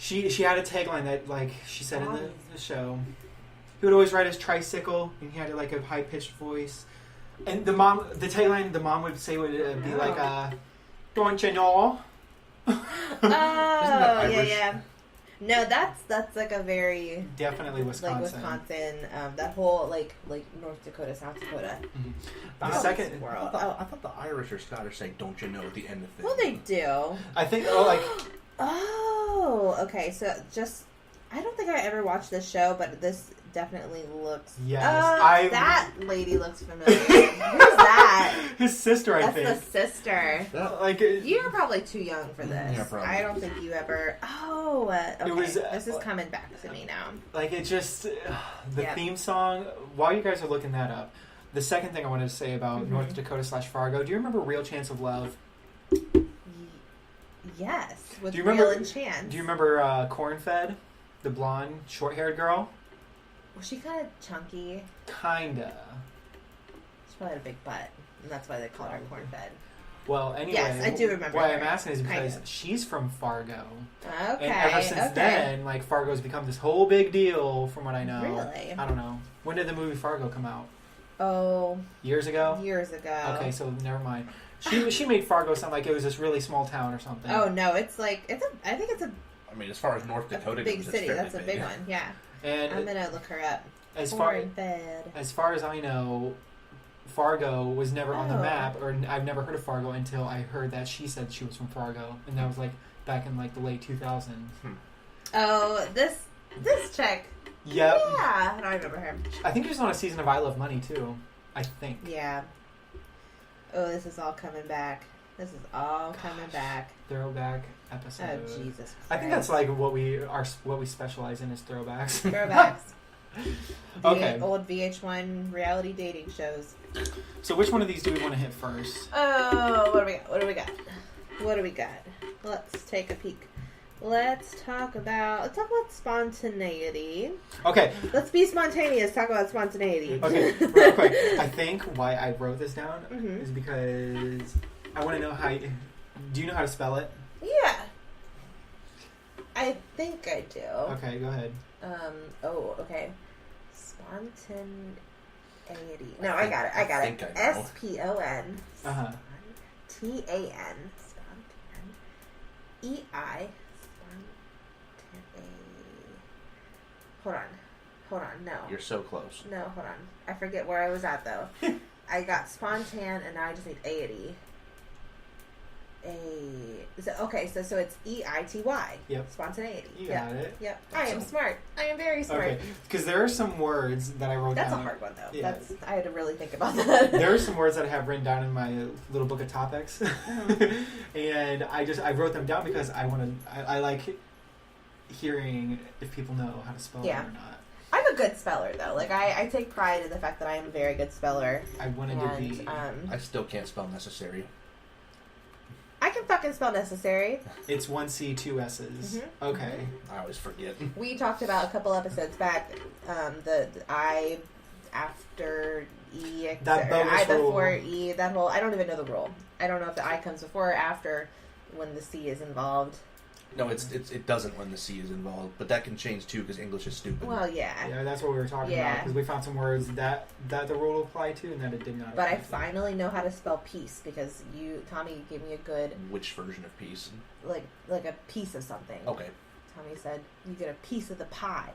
She had a tagline that, like, she said in the show. He would always ride his tricycle, and he had, like, a high-pitched voice. And the tagline the mom would say would be like, don't you know? Oh, yeah. No, that's like a very... Definitely Wisconsin. Like Wisconsin, that whole, like North Dakota, South Dakota. Mm-hmm. The second world. I thought the Irish or Scottish say, don't you know, at the end of things. Well, they do. I think, Oh, okay, so just... I don't think I ever watched this show, but this definitely looks... Yes. That lady looks familiar. Who's that? His sister, I think. That's the sister. You're probably too young for this. Yeah, probably. I don't think you ever... Oh, okay. This is coming back to me now. Like, it just... the theme song... While you guys are looking that up, the second thing I wanted to say about North Dakota / Fargo, do you remember Real Chance of Love? Yes, with Real and Chance. Do you remember Corn-Fed? The blonde, short-haired girl? Was she kind of chunky? Kinda. She probably had a big butt, and that's why they call her Corn-Fed. Well, anyway... Yes, I do remember Why her. I'm asking is because she's from Fargo. Okay, and ever since then, like, Fargo's become this whole big deal, from what I know. Really? I don't know. When did the movie Fargo come out? Oh... Years ago? Years ago. Okay, so never mind. She made Fargo sound like it was this really small town or something. Oh, no, it's like... I think it's a... I mean, as far as North Dakota big goes, city. it's That's a big one, yeah. And I'm gonna look her up. As far as I know, Fargo was never on the map, or I've never heard of Fargo until I heard that she said she was from Fargo, and that was like back in like the late 2000s. Oh, this chick. Yep. Yeah, I remember her. I think she was on a season of I Love Money too. I think. Yeah. Oh, this is all coming back. This is all coming back. Throwback episode. Oh, Jesus Christ. I think that's like what we specialize in is throwbacks. Throwbacks. Okay. Old VH1 reality dating shows. So which one of these do we want to hit first? Oh, what do we got? Let's take a peek. Let's talk about spontaneity. Okay. Let's be spontaneous. Talk about spontaneity. Okay, real quick. I think why I wrote this down is because I want to know how. Do you know how to spell it? Yeah. I think I do. Okay, go ahead. Okay. Spontaneity. No, I got it. S-P-O-N. T-A-N. E-I. Hold on. No. You're so close. No, hold on. I forget where I was at, though. I got spontan, and now I just need A-ity. So it's E-I-T-Y. Yep. Spontaneity. You got it. Yep. I am smart. I am very smart. Okay. Because there are some words that I wrote down. That's a hard one, though. Yeah. I had to really think about that. There are some words that I have written down in my little book of topics. And I wrote them down because I like hearing if people know how to spell it or not. I'm a good speller, though. Like, I take pride in the fact that I am a very good speller. I wanted to be. I still can't spell necessary. I can fucking spell necessary. It's 1 C, 2 S's. Mm-hmm. Okay. I always forget. We talked about a couple episodes back, the I after E, I before E, that whole, I don't even know the rule. I don't know if the I comes before or after when the C is involved. No, it doesn't when the C is involved, but that can change too because English is stupid. Well, yeah. Yeah, that's what we were talking about because we found some words that the rule will apply to and that it did not. But I finally know how to spell peace because Tommy gave me a good. Which version of peace? Like a piece of something. Okay. Tommy said you get a piece of the pie.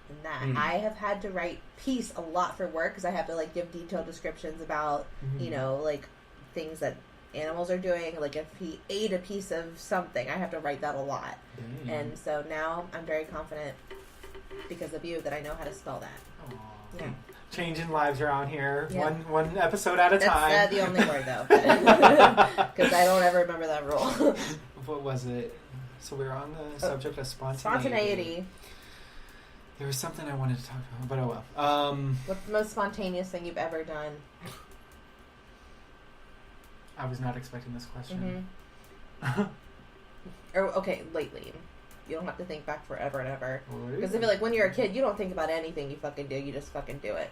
And that I have had to write piece a lot for work because I have to like give detailed descriptions about like things that animals are doing. Like if he ate a piece of something, I have to write that a lot. And so now I'm very confident because of you that I know how to spell that. Aww. Yeah. Changing lives around here, yeah. one episode at a time. That's the only word though, because I don't ever remember that rule. What was it? So we were on the subject of spontaneity. There was something I wanted to talk about, but oh well. What's the most spontaneous thing you've ever done? I was not expecting this question. Okay, lately. You don't have to think back forever and ever. Because I feel like when you're a kid, you don't think about anything you fucking do. You just fucking do it.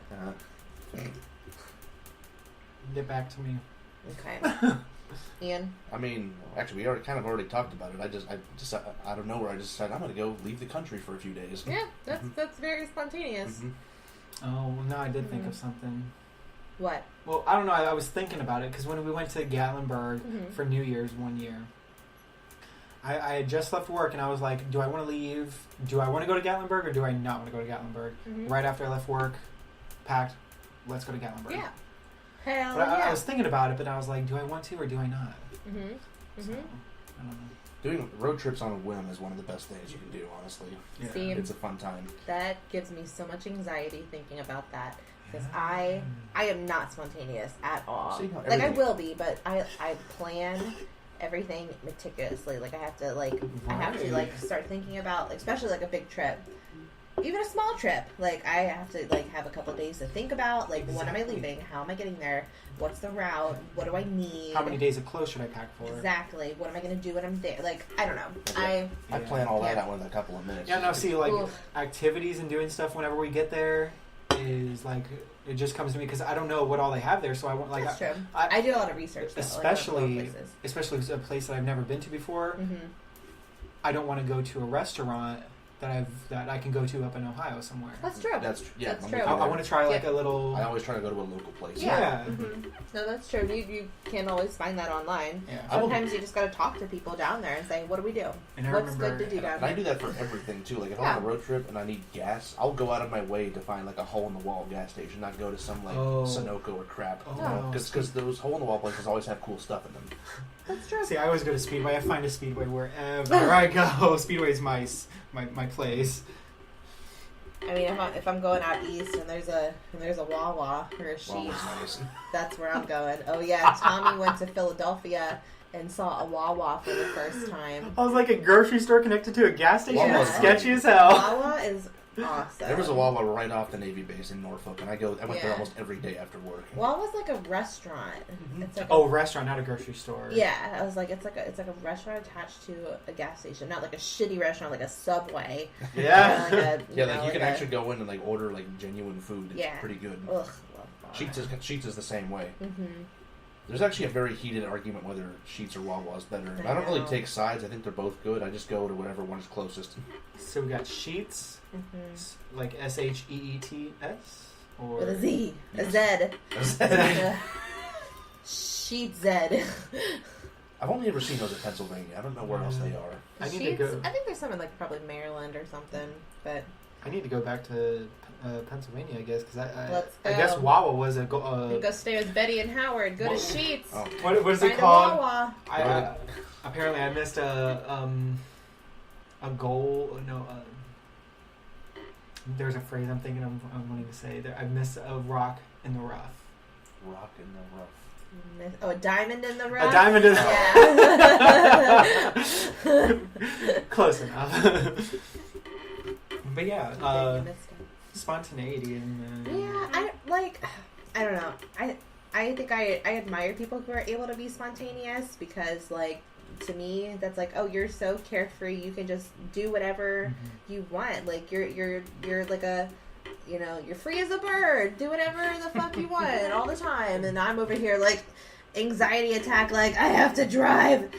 Get back to me. Okay. Ian? I mean, actually, we already talked about it. I just out of nowhere, I just decided I'm going to go leave the country for a few days. Yeah, that's very spontaneous. Oh, no, I did think of something. What? Well, I don't know. I was thinking about it because when we went to Gatlinburg for New Year's one year, I had just left work and I was like, do I want to leave? Do I want to go to Gatlinburg or do I not want to go to Gatlinburg? Right after I left work, packed, let's go to Gatlinburg. Yeah. Hell but yeah. I was thinking about it, but I was like, do I want to or do I not? So, I don't know. Doing road trips on a whim is one of the best things you can do, honestly. Yeah. See, it's a fun time. That gives me so much anxiety thinking about that. Because I am not spontaneous at all. See, like, I will be, but I plan everything meticulously. Like, I have to start thinking about, especially like a big trip. Even a small trip, like I have to have a couple of days to think about, like when am I leaving? How am I getting there? What's the route? What do I need? How many days of clothes should I pack for? Exactly. What am I going to do when I'm there? Like, I don't know. Yeah. I plan all that out in a couple of minutes. Yeah, no, see, like activities and doing stuff whenever we get there is like it just comes to me because I don't know what all they have there, so I want like that's true. I do a lot of research, though, especially a place that I've never been to before. I don't want to go to a restaurant that I can go to up in Ohio somewhere. That's true. That's true. I want to try like a little. I always try to go to a local place. Yeah. No, that's true. You can't always find that online. Yeah. Sometimes you just got to talk to people down there and say, "What do we do? What's good to do down there?" I do that for everything too. Like if I'm on a road trip and I need gas, I'll go out of my way to find like a hole in the wall gas station, not go to some like Sunoco or crap. Because those hole in the wall places always have cool stuff in them. That's true. See, I always go to Speedway. I find a Speedway wherever I go. Speedway's my place. I mean, if I'm going out east and there's a Wawa or a Sheetz, nice. That's where I'm going. Oh yeah, Tommy went to Philadelphia and saw a Wawa for the first time. I was like a grocery store connected to a gas station. Yeah. That's sketchy as hell. Wawa is awesome. There was a Wawa right off the Navy base in Norfolk, and I went there almost every day after work. Wawa's like a restaurant. It's like restaurant, not a grocery store. Yeah, I was like, it's like a restaurant attached to a gas station, not like a shitty restaurant like a Subway. Yeah, you can actually go in and like order like genuine food. It's pretty good. Ugh, love Sheetz is the same way. There's actually a very heated argument whether Sheetz or Wawa is better. I don't really take sides. I think they're both good. I just go to whatever one is closest. So we got Sheetz, like SHEETS, or with a Z, a Z. Sheetz Z. I've only ever seen those in Pennsylvania. I don't know where else they are. I need to go. I think there's some in like probably Maryland or something, but I need to go back to Pennsylvania, I guess, because I guess Wawa was a go stay with Betty and Howard. Go to Sheetz. Oh. What is it called? Apparently, I missed a goal. No, there's a phrase I'm thinking I'm wanting to say. I missed a rock in the rough. Rock in the rough. Oh, a diamond in the rough? A diamond in the rough. Yeah. Close enough. But yeah, spontaneity and I don't know. I think I admire people who are able to be spontaneous because like to me that's like, oh, you're so carefree, you can just do whatever you want. Like you're like a, you know, you're free as a bird, do whatever the fuck you want all the time, and I'm over here like anxiety attack, like I have to drive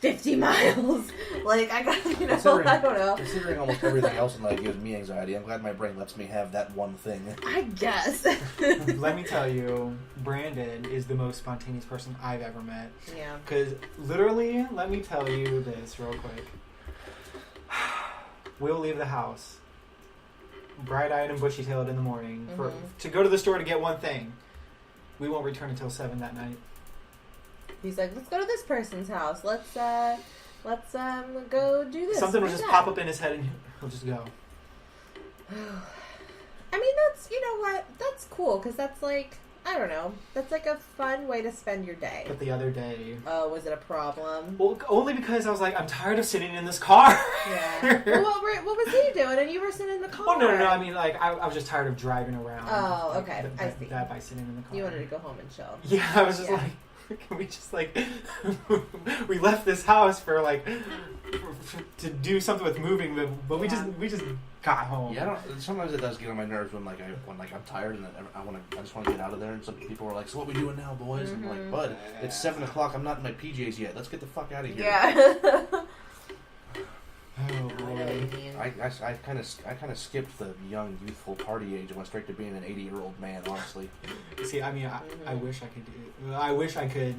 50 miles. Like, I got, I don't know. Considering almost everything else in life gives me anxiety, I'm glad my brain lets me have that one thing. I guess. Let me tell you, Brandon is the most spontaneous person I've ever met. Yeah. Because literally, let me tell you this real quick. We'll leave the house, bright-eyed and bushy-tailed in the morning, to go to the store to get one thing. We won't return until 7 that night. He's like, let's go to this person's house. Let's go do this. Something will just pop up in his head and he'll just go. I mean, that's, you know what? That's cool because that's like, I don't know. That's like a fun way to spend your day. But the other day... Oh, was it a problem? Well, only because I was like, I'm tired of sitting in this car. Yeah. Well, what was he doing? And you were sitting in the car. Oh, no. I mean, like, I was just tired of driving around. Oh, like, okay. I see. That by sitting in the car. You wanted to go home and chill. Yeah, I was just like... can we just like we left this house for like to do something with moving, but we just got home. Yeah, sometimes it does get on my nerves when I'm tired and I just want to get out of there. And some people are like, "So what we doing now, boys?" And I'm like, "Bud, it's 7:00. I'm not in my PJs yet. Let's get the fuck out of here." Yeah. Oh boy. I kind of skipped the young, youthful party age and went straight to being an 80-year-old man. Honestly. See, I mean, I wish I could do. I wish I could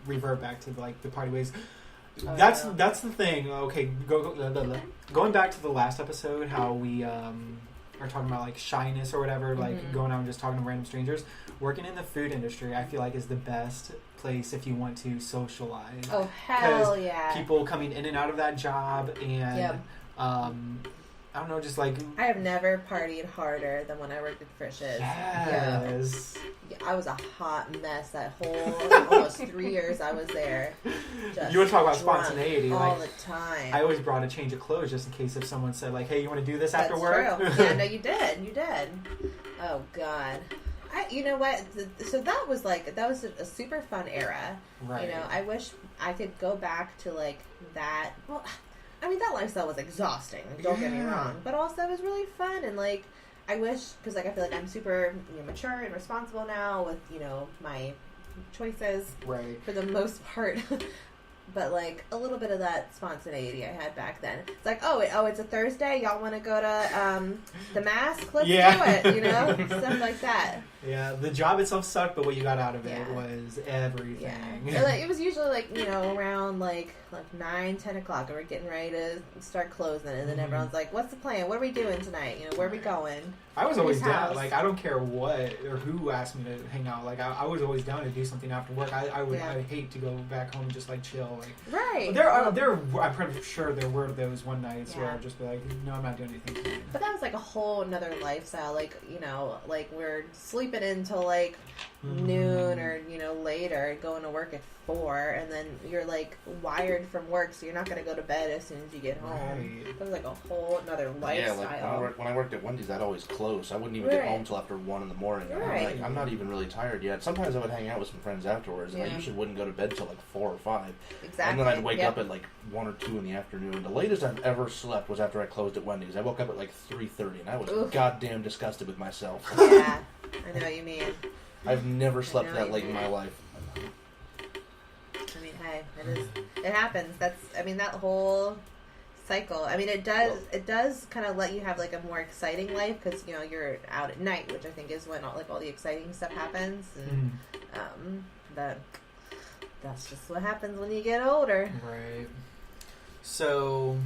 revert back to like the party ways. That's the thing. Okay, going back to the last episode, how we are talking about like shyness or whatever, like going out and just talking to random strangers. Working in the food industry, I feel like is the best place if you want to socialize. Oh hell yeah! People coming in and out of that job, and I don't know, just like I have never partied harder than when I worked at Frisch's. Yes. Yeah, I was a hot mess that whole almost 3 years I was there. Just you want to talk about spontaneity? All like, the time. I always brought a change of clothes just in case if someone said like, "Hey, you want to do this after work?" True. Yeah, no, you did. You did. Oh God. You know what? So that was a super fun era. Right. You know, I wish I could go back to like that. Well, I mean, that lifestyle was exhausting. Don't get me wrong, but also it was really fun. And like, I wish, because like I feel like I'm super mature and responsible now with my choices. Right. For the most part. But like a little bit of that spontaneity I had back then. It's like, oh, it's a Thursday. Y'all want to go to the Mask? Let's do it. Stuff like that. Yeah, the job itself sucked, but what you got out of it was everything. Yeah, so, like, it was usually like around like 9, 10 o'clock, and we're getting ready to start closing, and then everyone's like, "What's the plan? What are we doing tonight? Where are we going?" I was always down. Like, I don't care what or who asked me to hang out. Like, I was always down to do something after work. I would hate to go back home and just like chill. Like, right. I'm pretty sure there were those one nights where I'd just be like, "No, I'm not doing anything tonight." But that was like a whole another lifestyle. Like, like we're sleeping until like noon or later, going to work at 4, and then you're like wired from work, so you're not going to go to bed as soon as you get home. Right. That was like a whole another lifestyle. Yeah, like when I worked at Wendy's, I'd always close. I wouldn't even get home till after 1 in the morning. Right. I'm not even really tired yet. Sometimes I would hang out with some friends afterwards, and I usually wouldn't go to bed till like 4 or 5. Exactly. And then I'd wake up at like 1 or 2 in the afternoon. The latest I've ever slept was after I closed at Wendy's. I woke up at like 3:30, and I was goddamn disgusted with myself. Yeah, I know what you mean. I've never slept that late in my life. I mean, hey, it happens. That whole cycle. I mean, it does kind of let you have like a more exciting life because you're out at night, which I think is when all the exciting stuff happens. And that's just what happens when you get older. Right. So,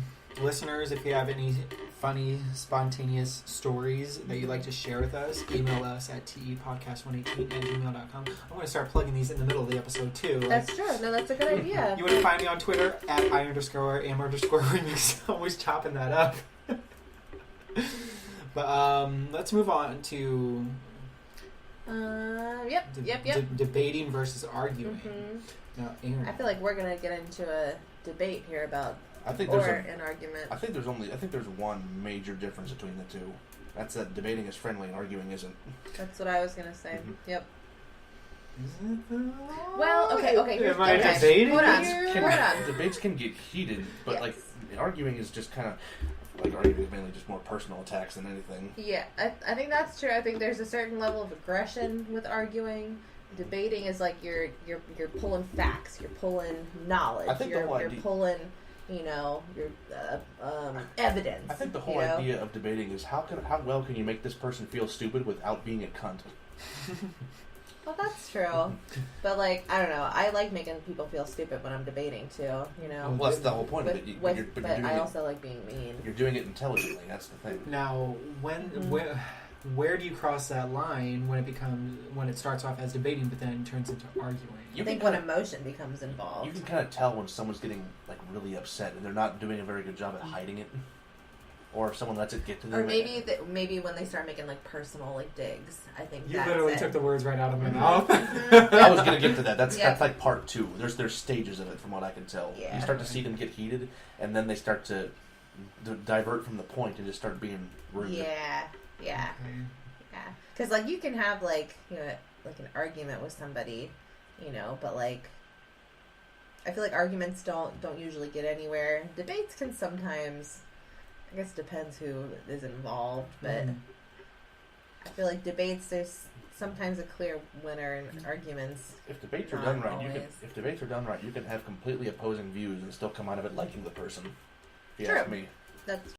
listeners, if you have any funny, spontaneous stories that you'd like to share with us, email us at tepodcast118@gmail.com. I'm going to start plugging these in the middle of the episode, too. That's true. No, that's a good idea. You want to find me on Twitter at I_am_remix. Always chopping that up. But let's move on to... debating versus arguing. Now, Erin. I feel like we're going to get into a debate here about... an argument. I think there's one major difference between the two. That's that debating is friendly and arguing isn't. That's what I was gonna say. Mm-hmm. Yep. Well, okay. Am I debating? Hold on. Debates can get heated, but like arguing is just kind of like arguing is mainly just more personal attacks than anything. Yeah, I think that's true. I think there's a certain level of aggression with arguing. Debating is like you're pulling facts, you're pulling knowledge, I think you're pulling your evidence. I think the whole idea of debating is how well can you make this person feel stupid without being a cunt? Well, that's true. But like, I don't know. I like making people feel stupid when I'm debating too. Well, that's the whole point of it. But I also like being mean. You're doing it intelligently. That's the thing. Now, where do you cross that line when it starts off as debating, but then turns into arguing? I think when emotion becomes involved. You can kind of tell when someone's getting like really upset and they're not doing a very good job at hiding it, or if someone lets it get to them. Or maybe when they start making like personal like digs. I think you literally took the words right out of my mouth. I was gonna get to that. That's like part 2. There's stages of it from what I can tell. Yeah. You start to see them get heated, and then they start to divert from the point and just start being rude. Yeah. Because like you can have like like an argument with somebody, you know, but like I feel like arguments don't usually get anywhere. Debates can sometimes, I guess it depends who is involved, but I feel like debates there's sometimes a clear winner in arguments. If debates are done right, you can have completely opposing views and still come out of it liking the person. If you ask me. That's